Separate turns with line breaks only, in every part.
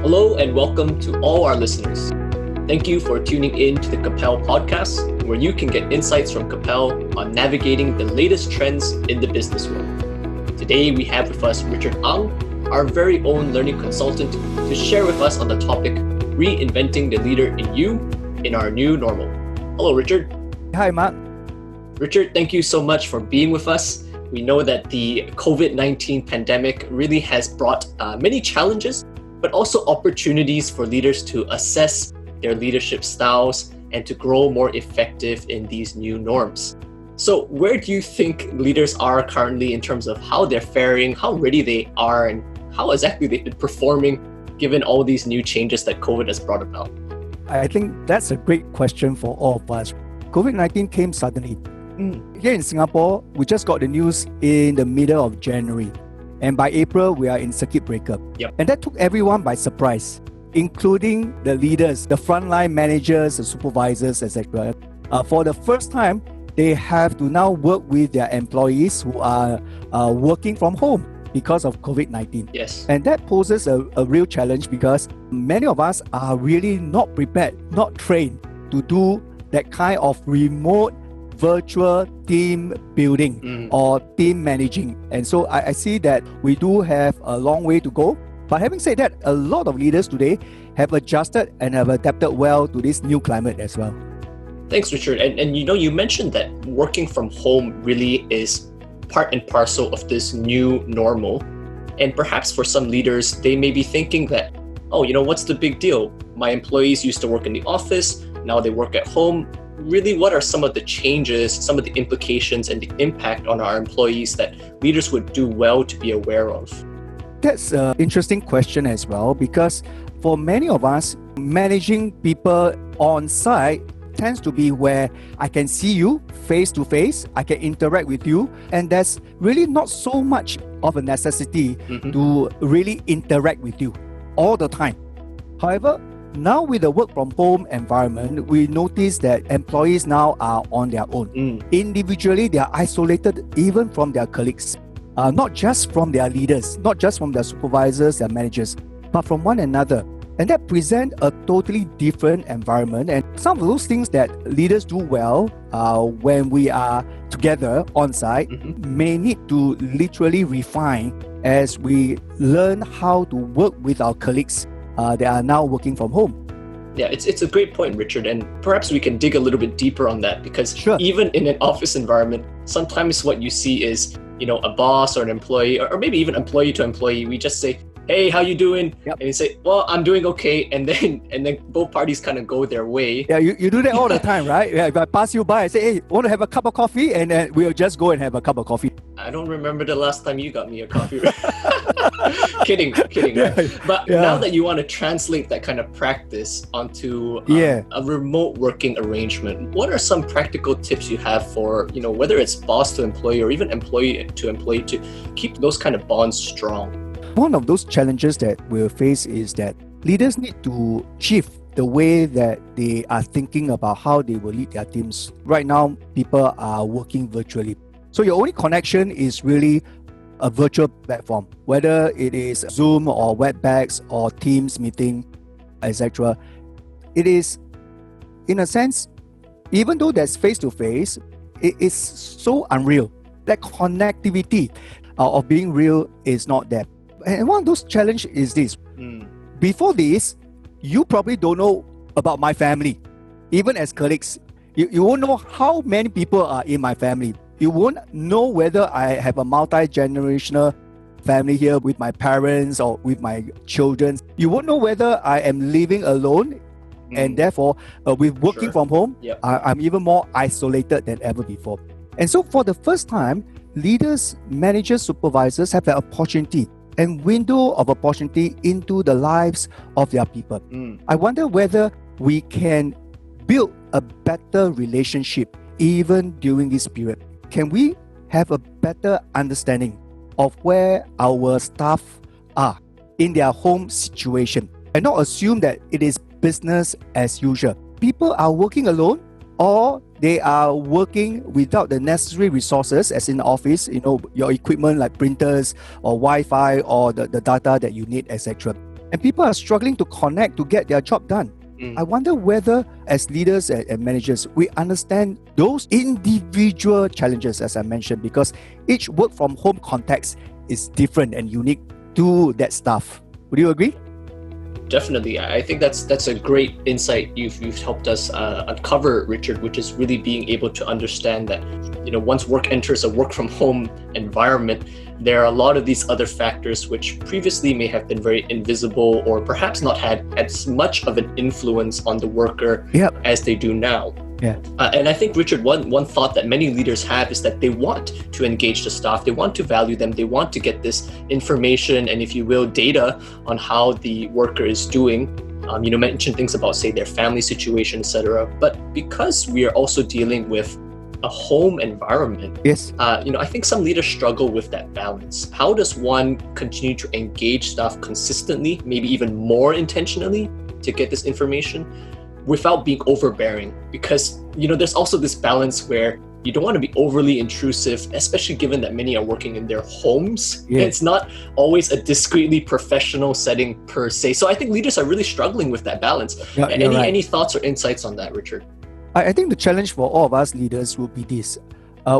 Hello and welcome to all our listeners. Thank you for tuning in to the Capelle Podcast, where you can get insights from Capelle on navigating the latest trends in the business world. Today we have with us Richard Ang, our very own learning consultant, to share with us on the topic Reinventing the Leader in You in Our New Normal. Hello, Richard.
Hi, Mark.
Richard, thank you so much for being with us. We know that the COVID-19 pandemic really has brought many challenges, but also opportunities for leaders to assess their leadership styles and to grow more effective in these new norms. So where do you think leaders are currently in terms of how they're faring, how ready they are, and how exactly they've been performing given all these new changes that COVID has brought about?
I think that's a great question for all of us. COVID-19 came suddenly. Here in Singapore, we just got the news in the middle of January. And by April, we are in circuit breaker.
Yep.
And that took everyone by surprise, including the leaders, the frontline managers, the supervisors, etc. For the first time, they have to now work with their employees who are working from home because of COVID-19.
Yes.
And that poses a real challenge because many of us are really not prepared, not trained to do that kind of remote virtual team building or team managing. And so I see that we do have a long way to go. But having said that, a lot of leaders today have adjusted and have adapted well to this new climate as well.
Thanks, Richard. And you mentioned that working from home really is part and parcel of this new normal. And perhaps for some leaders, they may be thinking that, what's the big deal? My employees used to work in the office, now they work at home. Really, what are some of the changes, some of the implications and the impact on our employees that leaders would do well to be aware of?
That's an interesting question as well, because for many of us, managing people on site tends to be where I can see you face to face, I can interact with you, and there's really not so much of a necessity to really interact with you all the time. However, now with the work from home environment, we notice that employees now are on their own. Individually, they are isolated even from their colleagues, not just from their leaders, not just from their supervisors, their managers, but from one another. And that presents a totally different environment. And some of those things that leaders do well when we are together on site may need to literally refine as we learn how to work with our colleagues that are now working from home.
Yeah, it's a great point, Richard, and perhaps we can dig a little bit deeper on that because even in an office environment, sometimes what you see is, a boss or an employee, or maybe even employee to employee, we just say, "Hey, how you doing?"
Yep.
And you say, "Well, I'm doing okay," and then both parties kind of go their way.
Yeah, you do that all the time, right? Yeah, if I pass you by, I say, "Hey, want to have a cup of coffee?" And then we'll just go and have a cup of coffee.
I don't remember the last time you got me a coffee. Kidding. Right? But now that you want to translate that kind of practice onto a remote working arrangement, what are some practical tips you have for, whether it's boss to employee or even employee to employee to keep those kind of bonds strong?
One of those challenges that we'll face is that leaders need to shift the way that they are thinking about how they will lead their teams. Right now, people are working virtually. So your only connection is really a virtual platform, whether it is Zoom or Webex or Teams meeting, etc. It is, in a sense, even though there's face-to-face, it is so unreal. That connectivity of being real is not there. And one of those challenges is this. Before this, you probably don't know about my family. Even as colleagues, you won't know how many people are in my family. You won't know whether I have a multi-generational family here with my parents or with my children. You won't know whether I am living alone and therefore with working from home, I'm even more isolated than ever before. And so for the first time, leaders, managers, supervisors have the opportunity and window of opportunity into the lives of their people. I wonder whether we can build a better relationship even during this period. Can we have a better understanding of where our staff are in their home situation and not assume that it is business as usual? People are working alone or they are working without the necessary resources as in the office, your equipment like printers or Wi-Fi or the data that you need, etc. and people are struggling to connect to get their job done. I wonder whether as leaders and managers, we understand those individual challenges, as I mentioned, because each work from home context is different and unique to that staff. Would you agree?
Definitely. I think that's a great insight you've helped us uncover, Richard, which is really being able to understand that, once work enters a work from home environment, there are a lot of these other factors which previously may have been very invisible or perhaps not had as much of an influence on the worker as they do now.
Yeah.
And I think, Richard, one thought that many leaders have is that they want to engage the staff, they want to value them, they want to get this information and, if you will, data on how the worker is doing. Mention things about, say, their family situation, etc. But because we are also dealing with a home environment, I think some leaders struggle with that balance. How does one continue to engage staff consistently, maybe even more intentionally, to get this information without being overbearing? Because, there's also this balance where you don't want to be overly intrusive, especially given that many are working in their homes.
Yeah.
It's not always a discreetly professional setting per se. So I think leaders are really struggling with that balance. Any thoughts or insights on that, Richard?
I think the challenge for all of us leaders would be this.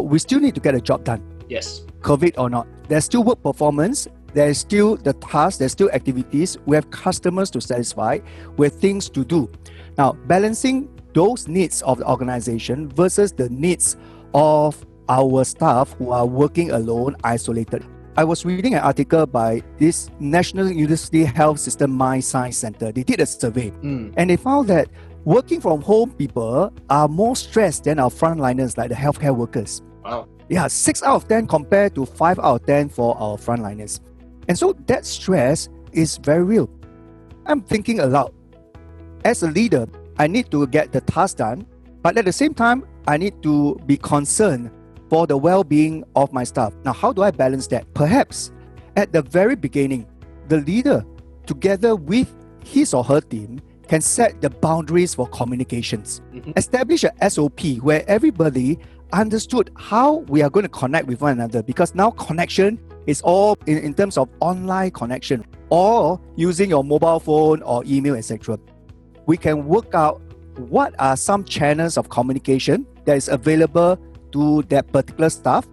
We still need to get a job done.
Yes.
COVID or not. There's still work performance. There's still the tasks. There's still activities. We have customers to satisfy. We have things to do. Now, balancing those needs of the organization versus the needs of our staff who are working alone, isolated. I was reading an article by this National University Health System Mind Science Center. They did a survey and they found that working from home people are more stressed than our frontliners, like the healthcare workers.
Wow.
Yeah, 6 out of 10 compared to 5 out of 10 for our frontliners. And so that stress is very real. I'm thinking aloud. As a leader, I need to get the task done, but at the same time, I need to be concerned for the well-being of my staff. Now, how do I balance that? Perhaps at the very beginning, the leader, together with his or her team, can set the boundaries for communications. Establish a SOP where everybody understood how we are going to connect with one another, because now connection is all in terms of online connection or using your mobile phone or email, etc. We can work out what are some channels of communication that is available to that particular staff,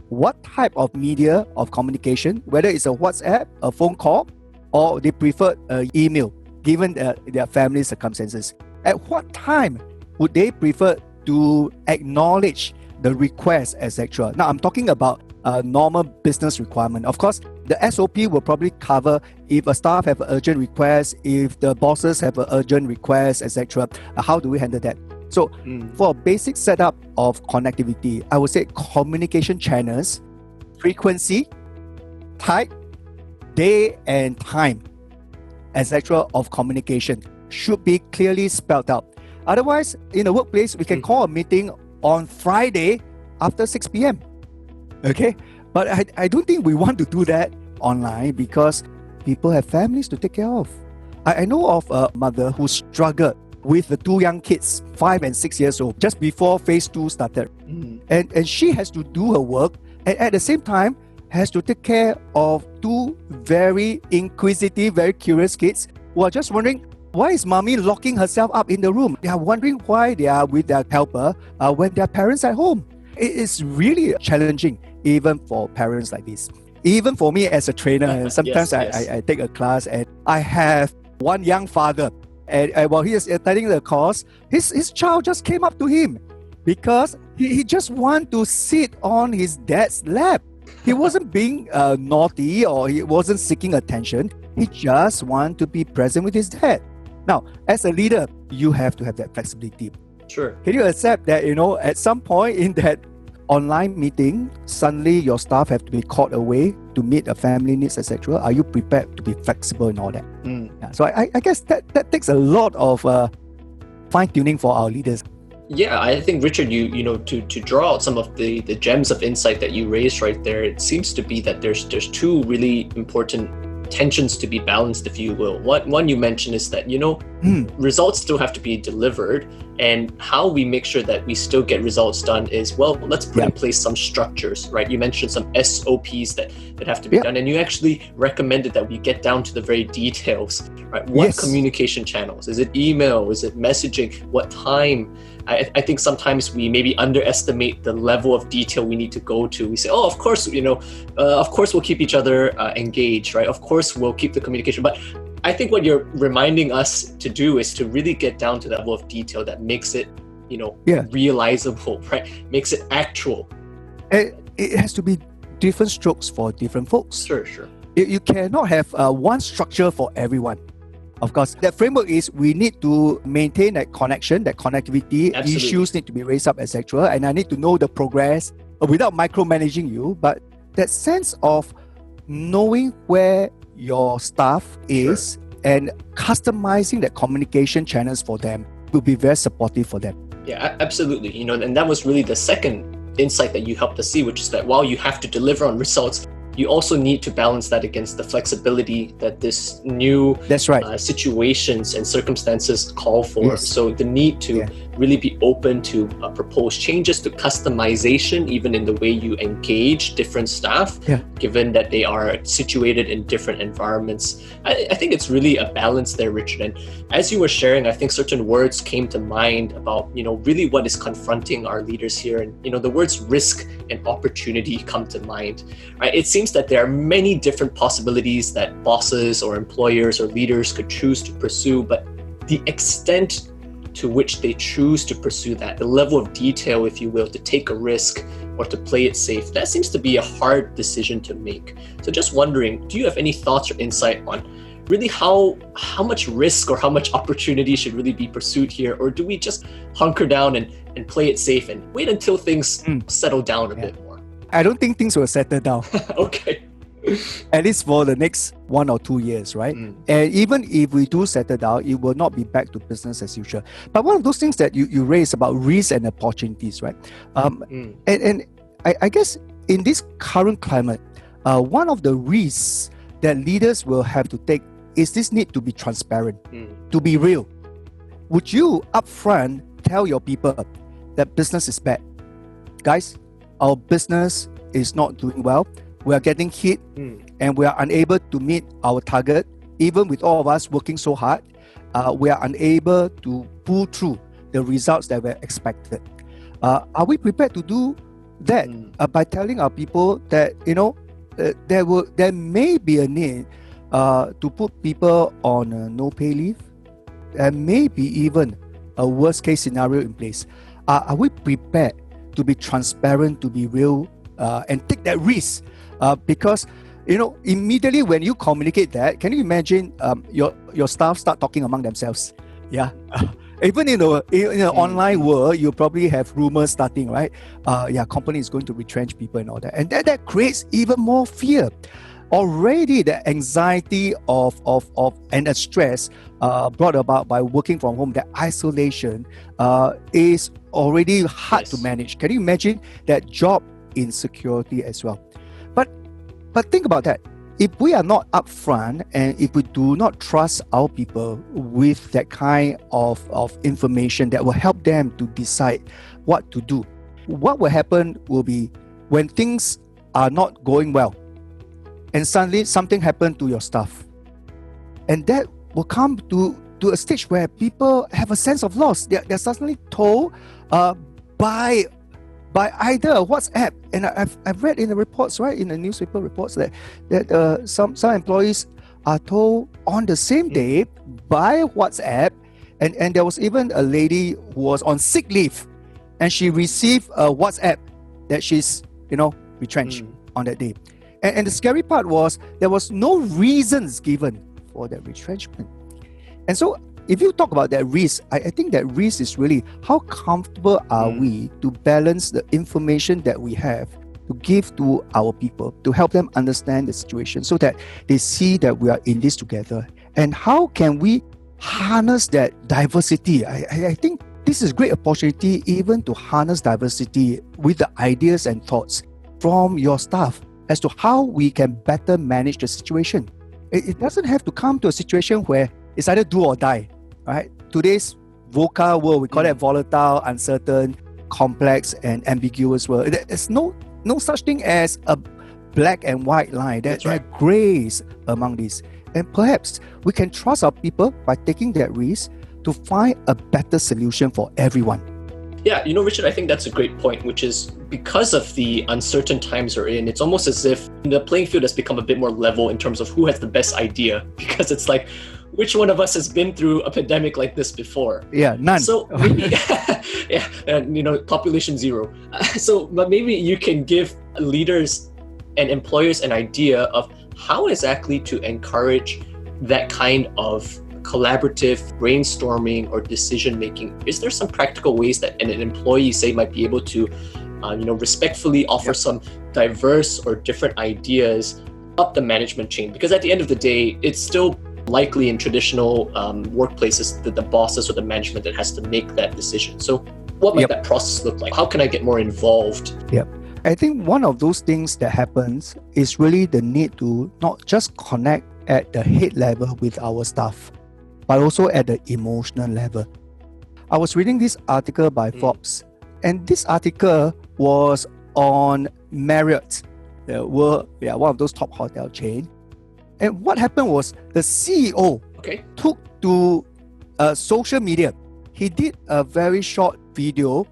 what type of media of communication, whether it's a WhatsApp, a phone call, or they prefer an email, given their family circumstances. At what time would they prefer to acknowledge the request, etc.? Now, I'm talking about a normal business requirement. Of course, the SOP will probably cover if a staff have an urgent request, if the bosses have an urgent request, etc. How do we handle that? So, for a basic setup of connectivity, I would say communication channels, frequency, type, day and time, etc. of communication should be clearly spelled out. Otherwise, in the workplace, we can call a meeting on Friday after 6 p.m. Okay? But I don't think we want to do that online because people have families to take care of. I know of a mother who struggled with the 2 young kids, 5 and 6 years old, just before phase 2 started. And she has to do her work and at the same time has to take care of 2 very inquisitive, very curious kids who are just wondering, why is mommy locking herself up in the room? They are wondering why they are with their helper when their parents are at home. It is really challenging, even for parents like this. Even for me as a trainer, sometimes I take a class and I have one young father, and while he is attending the course, his child just came up to him because he just wanted to sit on his dad's lap. He wasn't being naughty or he wasn't seeking attention. He just wanted to be present with his dad. Now, as a leader, you have to have that flexibility.
Sure.
Can you accept that, at some point in that online meeting, suddenly your staff have to be called away to meet a family needs, etc.? Are you prepared to be flexible in all that? Yeah, so I guess that takes a lot of fine-tuning for our leaders.
Yeah, I think, Richard, to draw out some of the gems of insight that you raised right there, it seems to be that there's 2 really important tensions to be balanced, if you will. One you mentioned is that, Results still have to be delivered, and how we make sure that we still get results done is, well, let's put in place some structures, right? You mentioned some SOPs that have to be done, and you actually recommended that we get down to the very details, right? What communication channels? Is it email? Is it messaging? What time? I think sometimes we maybe underestimate the level of detail we need to go to. We say, oh, of course, of course we'll keep each other engaged, right? Of course we'll keep the communication, but I think what you're reminding us to do is to really get down to the level of detail that makes it, realizable, right? Makes it actual.
It has to be different strokes for different folks.
Sure.
You cannot have one structure for everyone. Of course, that framework is we need to maintain that connection, that connectivity.
Absolutely.
Issues need to be raised up, etc. And I need to know the progress without micromanaging you. But that sense of knowing where your staff is and customizing the communication channels for them will be very supportive for them.
Yeah, absolutely. And that was really the second insight that you helped us see, which is that while you have to deliver on results, you also need to balance that against the flexibility that this new situations and circumstances call for.
Yes.
So the need to really be open to propose changes to customization, even in the way you engage different staff, given that they are situated in different environments. I think it's really a balance there, Richard. And as you were sharing, I think certain words came to mind about, really what is confronting our leaders here. And, the words risk and opportunity come to mind, right? It seems that there are many different possibilities that bosses or employers or leaders could choose to pursue, but the extent to which they choose to pursue that, the level of detail, if you will, to take a risk or to play it safe, that seems to be a hard decision to make. So just wondering, do you have any thoughts or insight on really how much risk or how much opportunity should really be pursued here? Or do we just hunker down and play it safe and wait until things settle down a bit more?
I don't think things will settle down.
Okay.
At least for the next 1 or 2 years, right? And even if we do settle down, it will not be back to business as usual. But one of those things that you raise about risks and opportunities, right? And I guess in this current climate, one of the risks that leaders will have to take is this need to be transparent, to be real. Would you upfront tell your people that business is bad? Guys, our business is not doing well. We are getting hit and we are unable to meet our target. Even with all of us working so hard, we are unable to pull through the results that were expected. Are we prepared to do that by telling our people that, there may be a need to put people on no pay leave, and maybe even a worst case scenario in place? Are we prepared to be transparent, to be real, and take that risk? Because immediately when you communicate that, can you imagine your staff start talking among themselves? Even in the online world, you probably have rumors starting, right? Company is going to retrench people and all that, and that creates even more fear. Already the anxiety and the stress brought about by working from home, that isolation is already hard to manage. Can you imagine that job insecurity as well? But think about that. If we are not upfront and if we do not trust our people with that kind of information that will help them to decide what to do, what will happen will be when things are not going well and suddenly something happened to your staff. And that will come to a stage where people have a sense of loss. They're suddenly told by either a WhatsApp, and I've read in the reports, right, in the newspaper reports that some employees are told on the same day by WhatsApp, and there was even a lady who was on sick leave, and she received a WhatsApp that she's retrenched on that day. And the scary part was there was no reasons given for that retrenchment. And so if you talk about that risk, I think that risk is really how comfortable are we to balance the information that we have to give to our people, to help them understand the situation so that they see that we are in this together. And how can we harness that diversity? I think this is a great opportunity even to harness diversity with the ideas and thoughts from your staff as to how we can better manage the situation. It doesn't have to come to a situation where it's either do or die. right? Today's VUCA world, we call it volatile, uncertain, complex, and ambiguous world. There's no such thing as a black and white line. There are grays among these. And perhaps we can trust our people by taking that risk to find a better solution for everyone.
Yeah, Richard, I think that's a great point, which is because of the uncertain times we're in, it's almost as if the playing field has become a bit more level in terms of who has the best idea, because it's like, which one of us has been through a pandemic like this before?
Yeah, none.
So maybe, yeah, and population zero. But maybe you can give leaders and employers an idea of how exactly to encourage that kind of collaborative brainstorming or decision making. Is there some practical ways that an employee, say, might be able to, respectfully offer some diverse or different ideas up the management chain? Because at the end of the day, it's still likely in traditional workplaces that the bosses or the management that has to make that decision. So what might that process look like? How can I get more involved?
Yep. I think one of those things that happens is really the need to not just connect at the head level with our staff, but also at the emotional level. I was reading this article by Forbes, and this article was on Marriott, one of those top hotel chain. And what happened was the CEO took to social media. He did a very short video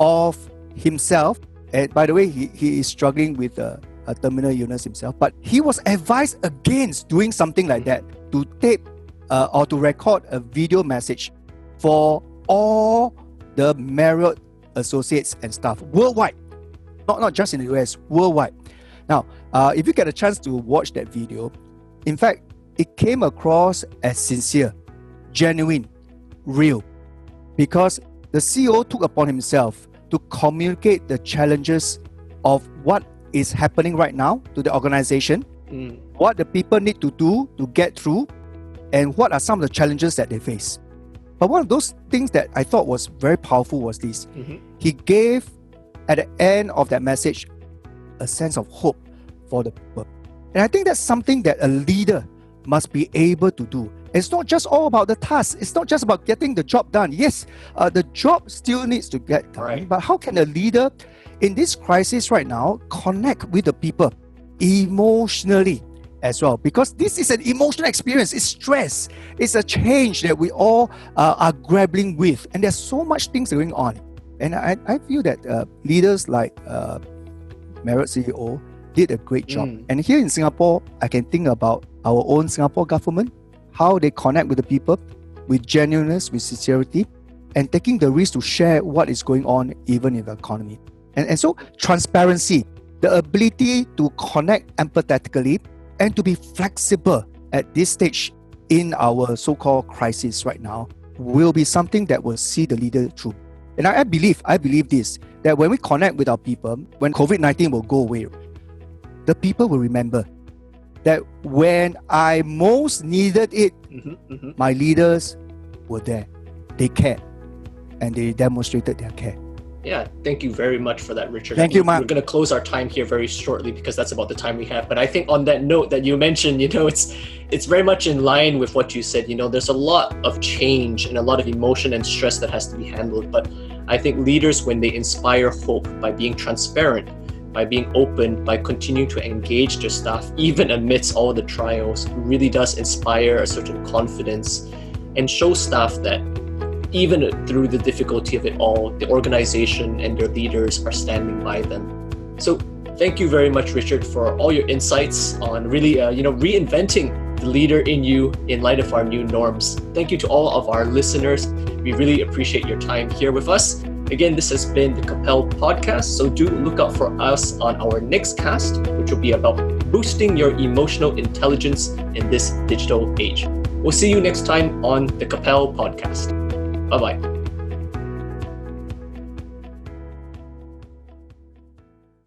of himself. And by the way, he is struggling with a terminal illness himself. But he was advised against doing something like that, to tape or to record a video message for all the Marriott associates and staff worldwide, not just in the US, worldwide. Now, if you get a chance to watch that video, in fact, it came across as sincere, genuine, real, because the CEO took upon himself to communicate the challenges of what is happening right now to the organization, what the people need to do to get through, and what are some of the challenges that they face. But one of those things that I thought was very powerful was this. He gave, at the end of that message, a sense of hope for the people. And I think that's something that a leader must be able to do. It's not just all about the task. It's not just about getting the job done. Yes, the job still needs to get done. But how can a leader in this crisis right now connect with the people emotionally as well? Because this is an emotional experience. It's stress. It's a change that we all are grappling with. And there's so much things going on. And I feel that leaders like Marriott CEO did a great job. And here in Singapore, I can think about our own Singapore government, how they connect with the people with genuineness, with sincerity, and taking the risk to share what is going on even in the economy. And so transparency, the ability to connect empathetically and to be flexible at this stage in our so-called crisis right now will be something that will see the leader through. And I believe this, that when we connect with our people, when COVID-19 will go away, the people will remember that when I most needed it, my leaders were there. They cared, and they demonstrated their care.
Yeah, thank you very much for that, Richard.
Thank you, Mark.
We're going to close our time here very shortly because that's about the time we have. But I think on that note that you mentioned, it's very much in line with what you said. There's a lot of change and a lot of emotion and stress that has to be handled. But I think leaders, when they inspire hope by being transparent, by being open, by continuing to engage their staff, even amidst all the trials, really does inspire a certain confidence and show staff that even through the difficulty of it all, the organization and their leaders are standing by them. So thank you very much, Richard, for all your insights on really, reinventing the leader in you in light of our new norms. Thank you to all of our listeners. We really appreciate your time here with us. Again, this has been the Capelle Podcast, so do look out for us on our next cast, which will be about boosting your emotional intelligence in this digital age. We'll see you next time on the Capelle Podcast. Bye-bye.